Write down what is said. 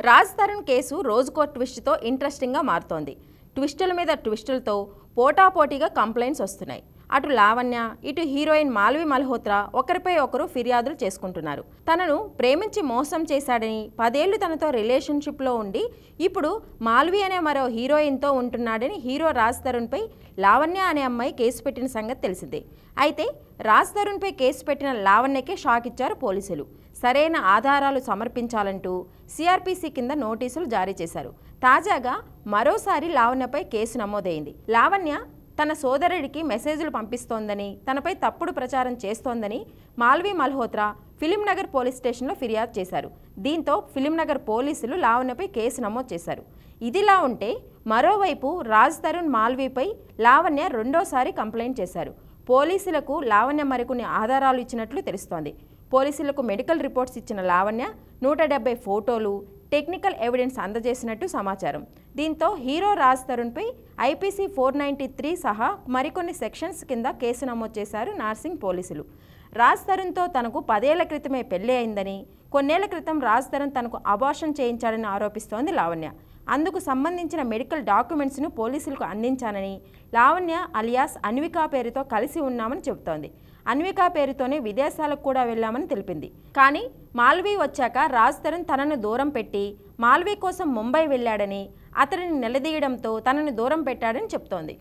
Raj Tarun case రోజుకో ట్విస్ట్తో ఇంట్రెస్టింగ్గా మారుతోంది. ట్విస్టుల మీద ట్విస్టులతో పోటాపోటీగా కంప్లైంట్స్ వస్తున్నాయి. అటు లావణ్య, ఇటు హీరోయిన్ మాల్వి మల్హోత్రా ఒకరిపై ఒకరు ఫిర్యాదులు చేసుకుంటున్నారు. తనను ప్రేమించి మోసం చేశాడని, 10 ఏళ్లు తనతో రిలేషన్షిప్లో ఉండి ఇప్పుడు మాల్వి అనే మరో హీరోయిన్తో ఉంటున్నాడని హీరో రాజ్ తరుణ్పై లావణ్య అనే అమ్మాయి కేసు పెట్టిన సంగతి తెలిసిందే. అయితే రాజ్ తరుణ్పై కేసు పెట్టిన లావణ్యకే షాక్ ఇచ్చారు పోలీసులు. సరైన ఆధారాలు సమర్పించాలంటూ సిఆర్పిసి కింద నోటీసులు జారీ చేశారు. తాజాగా మరోసారి లావణ్యపై కేసు నమోదైంది. లావణ్య తన సోదరుడికి మెసేజ్లు పంపిస్తోందని, తనపై తప్పుడు ప్రచారం చేస్తోందని మాల్వి మల్హోత్రా ఫిలింనగర్ పోలీస్ స్టేషన్లో ఫిర్యాదు చేశారు. దీంతో ఫిలింనగర్ పోలీసులు లావణ్యపై కేసు నమోదు చేశారు. ఇదిలా ఉంటే మరోవైపు రాజ్ తరుణ్ మాల్వీపై లావణ్య రెండోసారి కంప్లైంట్ చేశారు. పోలీసులకు లావణ్య మరికొన్ని ఆధారాలు ఇచ్చినట్లు తెలుస్తోంది. పోలీసులకు మెడికల్ రిపోర్ట్స్ ఇచ్చిన లావణ్య 170 ఫోటోలు, టెక్నికల్ ఎవిడెన్స్ అందజేసినట్టు సమాచారం. దీంతో హీరో రాజ్ తరుణ్పై ఐపీసీ 493 సహా మరికొన్ని సెక్షన్స్ కింద కేసు నమోదు చేశారు నార్సింగ్ పోలీసులు. రాజ్ తరుణ్తో తనకు 10 ఏళ్ల క్రితమే పెళ్లి అయిందని, కొన్నేళ్ల క్రితం రాజ్ తరుణ్ తనకు అబార్షన్ చేయించాడని ఆరోపిస్తోంది లావణ్య. అందుకు సంబంధించిన మెడికల్ డాక్యుమెంట్స్ను పోలీసులకు అందించానని, లావణ్య అలియాస్ అన్విక పేరుతో కలిసి ఉన్నామని చెబుతోంది. అన్విక పేరుతోనే విదేశాలకు కూడా వెళ్లామని తెలిపింది. కానీ మాల్వి వచ్చాక రాజ్ తరుణ్ తనను దూరం పెట్టి మాల్వి కోసం ముంబై వెళ్లాడని, అతడిని నిలదీయడంతో తనను దూరం పెట్టాడని చెబుతోంది.